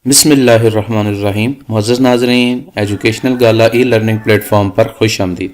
بسم اللہ الرحمن الرحیم. معزز ناظرین، ایجوکیشنل گالا ای لرننگ پلیٹ فارم پر خوش آمدید.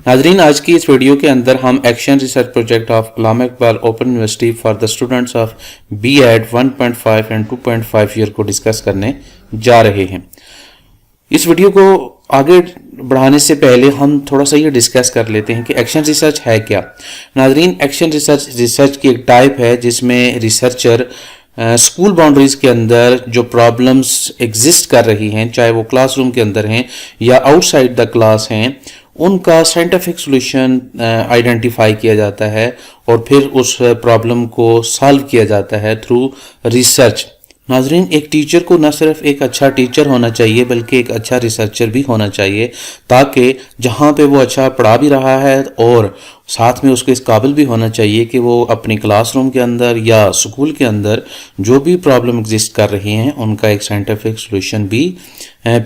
ناظرین، آج کی اس ویڈیو کے اندر ہم action research project of Allama Iqbal open university for the students of B Ed 1.5 and 2.5 year کو ڈسکس کرنے جا رہے ہیں. اس ویڈیو کو آگے بڑھانے سے پہلے ہم تھوڑا سا یہ ڈسکس کر لیتے ہیں کہ ایکشن ریسرچ ہے کیا. ناظرین، ایکشن ریسرچ کی ایک ٹائپ ہے جس میں ریسرچر اسکول باؤنڈریز کے اندر جو پرابلمس ایگزسٹ کر رہی ہیں، چاہے وہ کلاس روم کے اندر ہیں یا آؤٹ سائڈ دا کلاس ہیں، ان کا سائنٹیفک سولوشن آئیڈینٹیفائی کیا جاتا ہے اور پھر اس پرابلم کو سالو کیا جاتا ہے تھرو ریسرچ. ناظرین، ایک ٹیچر کو نہ صرف ایک اچھا ٹیچر ہونا چاہیے بلکہ ایک اچھا ریسرچر بھی ہونا چاہیے، تاکہ جہاں پہ وہ اچھا پڑھا بھی رہا ہے اور ساتھ میں اس کو اس قابل بھی ہونا چاہیے کہ وہ اپنی کلاس روم کے اندر یا اسکول کے اندر جو بھی پرابلم ایگزسٹ کر رہی ہیں ان کا ایک سائنٹیفک سولوشن بھی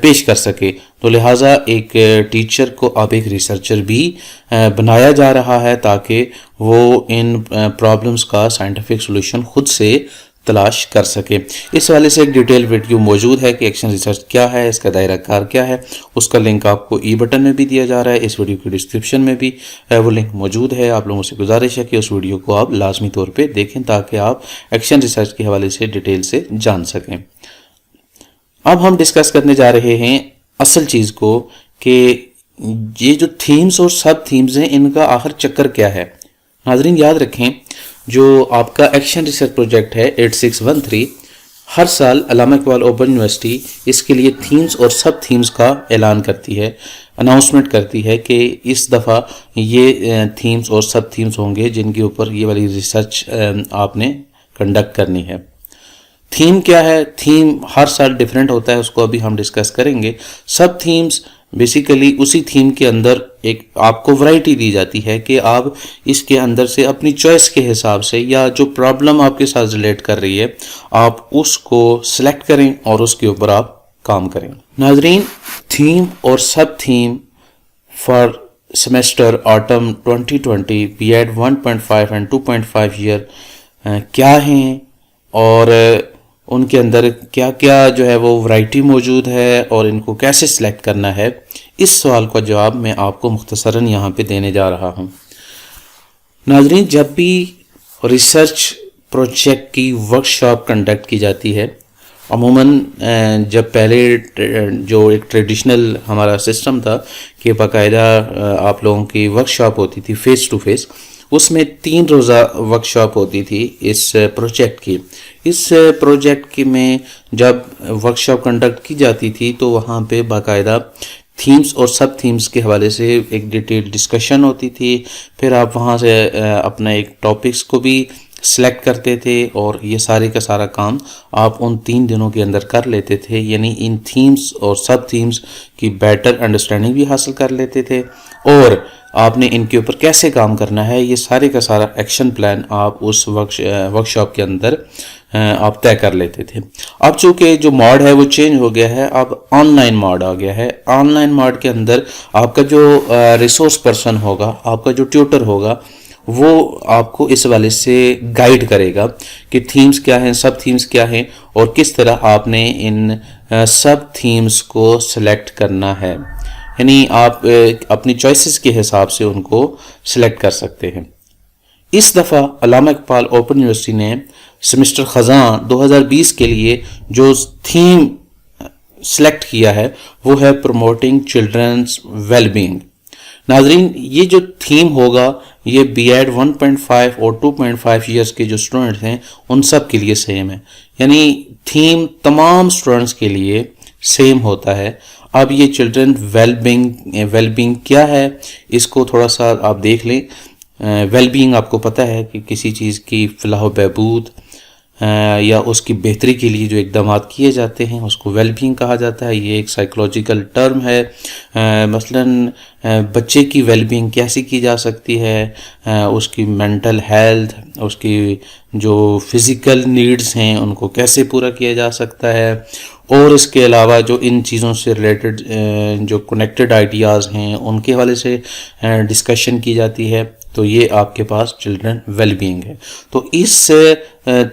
پیش کر سکے. تو لہٰذا ایک ٹیچر کو اب ایک ریسرچر بھی بنایا جا رہا ہے تاکہ وہ ان پرابلمس کا سائنٹیفک سولوشن خود سے تلاش کر سکے. اس حوالے سے ایک ڈیٹیل ویڈیو موجود ہے کہ ایکشن ریسرچ کیا ہے، اس کا دائرہ کار کیا ہے. اس کا لنک آپ کو ای بٹن میں بھی دیا جا رہا ہے، اس ویڈیو کی ڈسکرپشن میں بھی وہ لنک موجود ہے. آپ لوگوں سے گزارش ہے کہ اس ویڈیو کو آپ لازمی طور پہ دیکھیں تاکہ آپ ایکشن ریسرچ کے حوالے سے ڈیٹیل سے جان سکیں. اب ہم ڈسکس کرنے جا رہے ہیں اصل چیز کو کہ یہ جو تھیمز اور سب تھیمز ہیں ان کا آخر چکر کیا ہے. ناظرین، یاد رکھیں جو آپ کا ایکشن ریسرچ پروجیکٹ ہے 8613، ہر سال علامہ اقبال اوپن یونیورسٹی اس کے لیے تھیمز اور سب تھیمز کا اعلان کرتی ہے، اناؤنسمنٹ کرتی ہے کہ اس دفعہ یہ تھیمز اور سب تھیمز ہوں گے جن کے اوپر یہ والی ریسرچ آپ نے کنڈکٹ کرنی ہے. تھیم کیا ہے؟ تھیم ہر سال ڈیفرنٹ ہوتا ہے، اس کو ابھی ہم ڈسکس کریں گے. سب تھیمز بیسیکلی اسی تھیم کے اندر ایک آپ کو ورائٹی دی جاتی ہے کہ آپ اس کے اندر سے اپنی چوائس کے حساب سے یا جو پرابلم آپ کے ساتھ ریلیٹ کر رہی ہے آپ اس کو سلیکٹ کریں اور اس کے اوپر آپ کام کریں. ناظرین، تھیم اور sub theme for semester autumn 2020 B Ed 1.5 and 2.5 year کیا ہیں اور ان کے اندر کیا کیا جو ہے وہ ورائٹی موجود ہے اور ان کو کیسے سلیکٹ کرنا ہے، اس سوال کا جواب میں آپ کو مختصراً یہاں پہ دینے جا رہا ہوں. ناظرین، جب بھی ریسرچ پروجیکٹ کی ورکشاپ کنڈکٹ کی جاتی ہے، عموماً جب پہلے جو ایک ٹریڈیشنل ہمارا سسٹم تھا کہ باقاعدہ آپ لوگوں کی ورکشاپ ہوتی تھی فیس ٹو فیس، اس میں 3 روزہ ورکشاپ ہوتی تھی اس پروجیکٹ کی. اس پروجیکٹ میں جب ورکشاپ کنڈکٹ کی جاتی تھی تو وہاں پہ باقاعدہ تھیمز اور سب تھیمز کے حوالے سے ایک ڈیٹیل ڈسکشن ہوتی تھی. پھر آپ وہاں سے اپنا ایک ٹاپکس کو بھی سلیکٹ کرتے تھے اور یہ سارے کا سارا کام آپ ان 3 دنوں کے اندر کر لیتے تھے. یعنی ان تھیمز اور سب تھیمز کی بیٹر انڈرسٹینڈنگ بھی حاصل کر لیتے تھے اور آپ نے ان کے اوپر کیسے کام کرنا ہے یہ سارے کا سارا ایکشن پلان آپ اس ورکشاپ کے اندر آپ طے کر لیتے تھے. اب چونکہ جو موڈ ہے وہ چینج ہو گیا ہے، اب آن لائن موڈ آ گیا ہے. آن لائن موڈ کے اندر آپ کا جو ریسورس پرسن ہوگا، آپ کا جو ٹیوٹر ہوگا، وہ آپ کو اس والے سے گائیڈ کرے گا کہ تھیمز کیا ہیں، سب تھیمز کیا ہیں اور کس طرح آپ نے ان سب تھیمز کو سلیکٹ کرنا ہے. یعنی آپ اپنی چوائسز کے حساب سے ان کو سلیکٹ کر سکتے ہیں. اس دفعہ علامہ اقبال اوپن یونیورسٹی نے سیمسٹر خزاں 2020 کے لیے جو تھیم سلیکٹ کیا ہے وہ ہے پروموٹنگ چلڈرنز ویل بینگ. ناظرین، یہ جو تھیم ہوگا یہ بی ایڈ 1.5 اور 2.5 ایئرس کے جو اسٹوڈنٹس ہیں ان سب کے لیے سیم ہے. یعنی تھیم تمام اسٹوڈنٹس کے لیے سیم ہوتا ہے. اب یہ چلڈرن ویل بینگ کیا ہے اس کو تھوڑا سا آپ دیکھ لیں. ویل بینگ آپ کو پتہ ہے کہ کسی چیز کی فلاح و بہبود یا اس کی بہتری کے لیے جو اقدامات کیے جاتے ہیں اس کو ویل بینگ کہا جاتا ہے. یہ ایک سائیکولوجیکل ٹرم ہے. مثلاً بچے کی ویل بینگ کیسی کی جا سکتی ہے، اس کی مینٹل ہیلتھ، اس کی جو فزیکل نیڈز ہیں ان کو کیسے پورا کیا جا سکتا ہے، اور اس کے علاوہ جو ان چیزوں سے ریلیٹڈ جو کنیکٹڈ آئیڈیاز ہیں ان کے حوالے سے ڈسکشن کی جاتی ہے. تو یہ آپ کے پاس چلڈرن ویل بینگ ہے. تو اس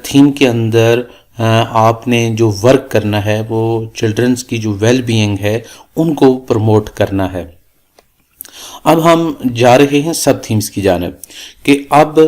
تھیم کے اندر آپ نے جو ورک کرنا ہے وہ چلڈرنس کی جو ویل بینگ ہے ان کو پروموٹ کرنا ہے۔ اب ہم جا رہے ہیں سب تھیمز کی جانب کہ اب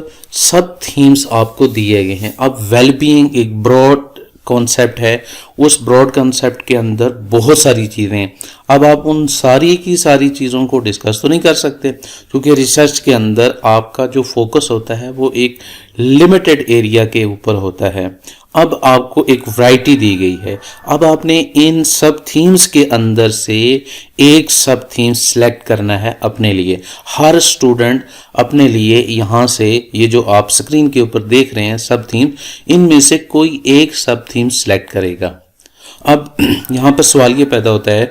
سب تھیمز آپ کو دیے گئے ہیں۔ اب ویل بینگ ایک براڈ کانسیپٹ ہے، اس براڈ کانسیپٹ کے اندر بہت ساری چیزیں ہیں۔ اب آپ ان ساری کی ساری چیزوں کو ڈسکس تو نہیں کر سکتے، کیونکہ ریسرچ کے اندر آپ کا جو فوکس ہوتا ہے وہ ایک لمیٹڈ ایریا کے اوپر ہوتا ہے۔ اب آپ کو ایک ورائٹی دی گئی ہے، اب آپ نے ان سب تھیمز کے اندر سے ایک سب تھیم سلیکٹ کرنا ہے اپنے لیے۔ ہر سٹوڈنٹ اپنے لیے یہاں سے یہ جو آپ سکرین کے اوپر دیکھ رہے ہیں سب تھیم، ان میں سے کوئی ایک سب تھیم سلیکٹ کرے گا۔ اب یہاں پر سوال یہ پیدا ہوتا ہے،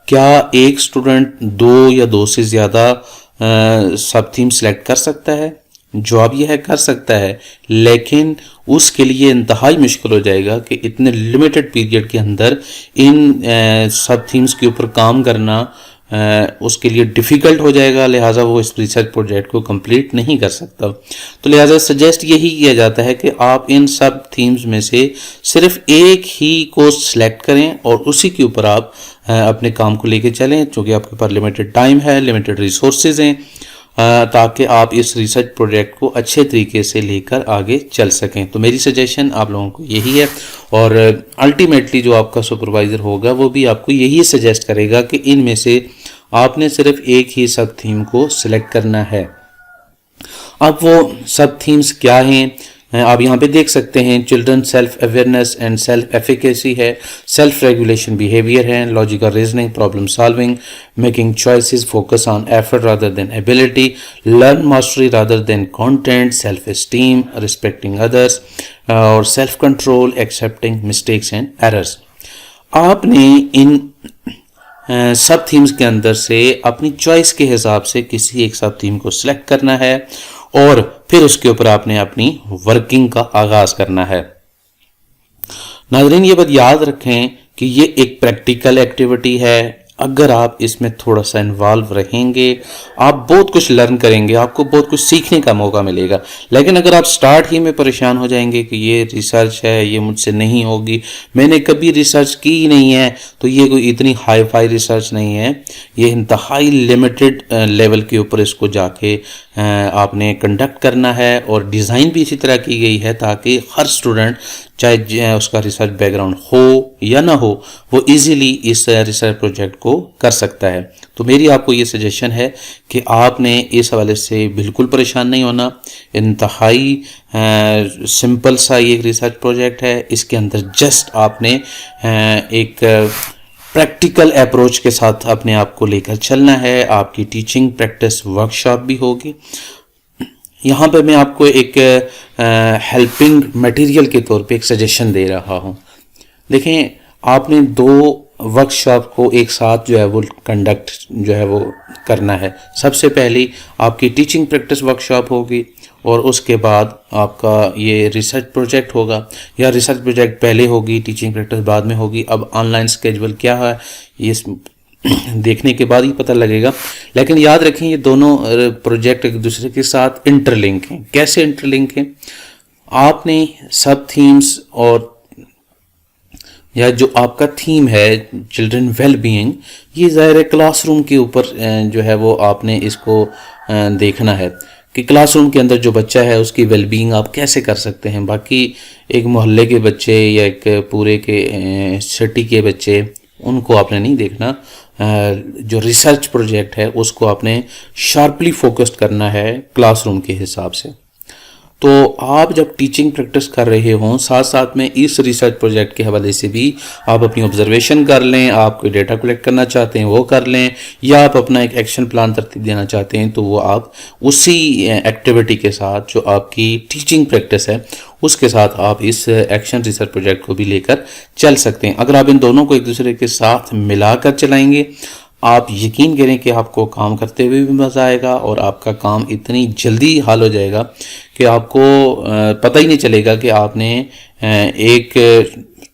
کیا ایک سٹوڈنٹ دو یا دو سے زیادہ سب تھیم سلیکٹ کر سکتا ہے؟ جواب یہ ہے کر سکتا ہے، لیکن اس کے لیے انتہائی مشکل ہو جائے گا کہ اتنے لمیٹڈ پیریڈ کے اندر ان سب تھیمز کے اوپر کام کرنا اس کے لیے ڈیفیکلٹ ہو جائے گا، لہٰذا وہ اس ریسرچ پروجیکٹ کو کمپلیٹ نہیں کر سکتا۔ تو لہٰذا سجیسٹ یہی کیا جاتا ہے کہ آپ ان سب تھیمز میں سے صرف ایک ہی کو سلیکٹ کریں اور اسی کے اوپر آپ اپنے کام کو لے کے چلیں، چونکہ آپ کے پاس لمیٹڈ ٹائم ہے، لمیٹڈ ریسورسز ہیں، تاکہ آپ اس ریسرچ پروجیکٹ کو اچھے طریقے سے لے کر آگے چل سکیں۔ تو میری سجیشن آپ لوگوں کو یہی ہے، اور الٹیمیٹلی جو آپ کا سپروائزر ہوگا وہ بھی آپ کو یہی سجیسٹ کرے گا کہ ان میں سے آپ نے صرف ایک ہی سب تھیم کو سلیکٹ کرنا ہے۔ اب وہ سب تھیمز کیا ہیں آپ یہاں پہ دیکھ سکتے ہیں، children self awareness and self efficacy ہے، سیلف ریگولیشن بیہیویئر ہے، logical reasoning, problem solving, making choices, focus on effort rather than ability, learn mastery rather than content, self esteem, respecting others, اور self control, accepting mistakes and errors. آپ نے ان سب themes کے اندر سے اپنی choice کے حساب سے کسی ایک سب تھیم کو سلیکٹ کرنا ہے اور پھر اس کے اوپر آپ نے اپنی ورکنگ کا آغاز کرنا ہے۔ ناظرین یہ بات یاد رکھیں کہ یہ ایک پریکٹیکل ایکٹیویٹی ہے، اگر آپ اس میں تھوڑا سا انوالو رہیں گے آپ بہت کچھ لرن کریں گے، آپ کو بہت کچھ سیکھنے کا موقع ملے گا۔ لیکن اگر آپ سٹارٹ ہی میں پریشان ہو جائیں گے کہ یہ ریسرچ ہے، یہ مجھ سے نہیں ہوگی، میں نے کبھی ریسرچ کی ہی نہیں ہے، تو یہ کوئی اتنی ہائی فائی ریسرچ نہیں ہے، یہ انتہائی لمیٹڈ لیول کے اوپر اس کو جا کے آپ نے کنڈکٹ کرنا ہے، اور ڈیزائن بھی اسی طرح کی گئی ہے تاکہ ہر اسٹوڈنٹ چاہے اس کا ریسرچ بیک گراؤنڈ ہو یا نہ ہو وہ ایزیلی اس ریسرچ پروجیکٹ کو کر سکتا ہے۔ تو میری آپ کو یہ سجیشن ہے کہ آپ نے اس حوالے سے بالکل پریشان نہیں ہونا، انتہائی سمپل سا یہ ریسرچ پروجیکٹ ہے، اس کے اندر جسٹ آپ نے ایک پریکٹیکل اپروچ کے ساتھ اپنے آپ کو لے کر چلنا ہے۔ آپ کی ٹیچنگ پریکٹس ورکشاپ بھی ہوگی۔ یہاں پہ میں آپ کو ایک ہیلپنگ میٹیریل کے طور پہ ایک سجیشن دے رہا ہوں۔ دیکھیں آپ نے دو ورکشاپ کو ایک ساتھ جو ہے وہ کنڈکٹ جو ہے وہ کرنا ہے۔ سب سے پہلی آپ کی ٹیچنگ پریکٹس ورکشاپ ہوگی، اور اس کے بعد آپ کا یہ ریسرچ پروجیکٹ ہوگا، یا ریسرچ پروجیکٹ پہلے ہوگی ٹیچنگ پریکٹس بعد میں ہوگی۔ اب آن لائن اسکیجول کیا ہے یہ دیکھنے کے بعد ہی پتہ لگے گا، لیکن یاد رکھیں یہ دونوں پروجیکٹ ایک دوسرے کے ساتھ انٹر لنک ہیں۔ کیسے انٹر لنک ہیں؟ آپ نے سب تھیمز اور یا جو آپ کا تھیم ہے چلڈرن ویل بینگ، یہ ظاہر کلاس روم کے اوپر جو ہے وہ آپ نے اس کو دیکھنا ہے کہ کلاس روم کے اندر جو بچہ ہے اس کی ویل بینگ آپ کیسے کر سکتے ہیں۔ باقی ایک محلے کے بچے یا ایک پورے کے سٹی کے بچے ان کو آپ نے نہیں دیکھنا، جو ریسرچ پروجیکٹ ہے اس کو آپ نے شارپلی فوکسڈ کرنا ہے کلاس روم کے حساب سے۔ تو آپ جب ٹیچنگ پریکٹس کر رہے ہوں ساتھ ساتھ میں اس ریسرچ پروجیکٹ کے حوالے سے بھی آپ اپنی آبزرویشن کر لیں، آپ کوئی ڈیٹا کلیکٹ کرنا چاہتے ہیں وہ کر لیں، یا آپ اپنا ایک ایکشن پلان ترتیب دینا چاہتے ہیں تو وہ آپ اسی ایکٹیویٹی کے ساتھ جو آپ کی ٹیچنگ پریکٹس ہے اس کے ساتھ آپ اس ایکشن ریسرچ پروجیکٹ کو بھی لے کر چل سکتے ہیں۔ اگر آپ ان دونوں کو ایک دوسرے کے ساتھ ملا کر چلائیں گے آپ یقین کریں کہ آپ کو کام کرتے ہوئے بھی مزہ آئے گا، اور آپ کا کام اتنی جلدی حل ہو جائے گا کہ آپ کو پتہ ہی نہیں چلے گا کہ آپ نے ایک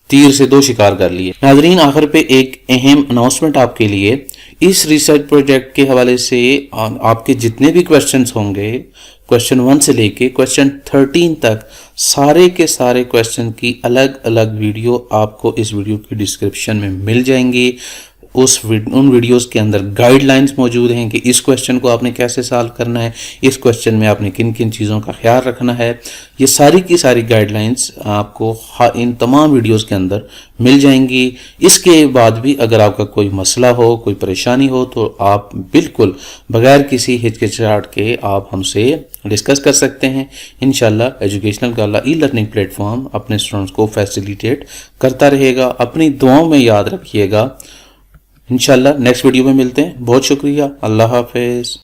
تیر سے دو شکار کر لیے۔ ناظرین آخر پہ ایک اہم اناؤنسمنٹ آپ کے لیے، اس ریسرچ پروجیکٹ کے حوالے سے آپ کے جتنے بھی کویسچنز ہوں گے، کویسچن 1 سے لے کے کویسچن 13 تک سارے کے سارے کویسچن کی الگ الگ ویڈیو آپ کو اس ویڈیو کی ڈسکرپشن میں مل جائیں گی. ان ویڈیوز کے اندر گائیڈ لائنز موجود ہیں کہ اس کویسچن کو آپ نے کیسے سالو کرنا ہے, اس کویسچن میں آپ نے کن کن چیزوں کا خیال رکھنا ہے. یہ ساری کی ساری گائیڈ لائنز آپ کو ان تمام ویڈیوز کے اندر مل جائیں گی. اس کے بعد بھی اگر آپ کا کوئی مسئلہ ہو, کوئی پریشانی ہو, تو آپ بالکل بغیر کسی ہچکچاہٹ کے آپ ہم سے ڈسکس کر سکتے ہیں. انشاءاللہ ایجوکیشنل گالا ای لرننگ پلیٹ فارم اپنے اسٹوڈنٹس کو فیسیلیٹیٹ کرتا رہے گا. اپنی دعاؤں میں یاد رکھیے گا. انشاءاللہ نیکسٹ ویڈیو میں ملتے ہیں. بہت شکریہ. اللہ حافظ.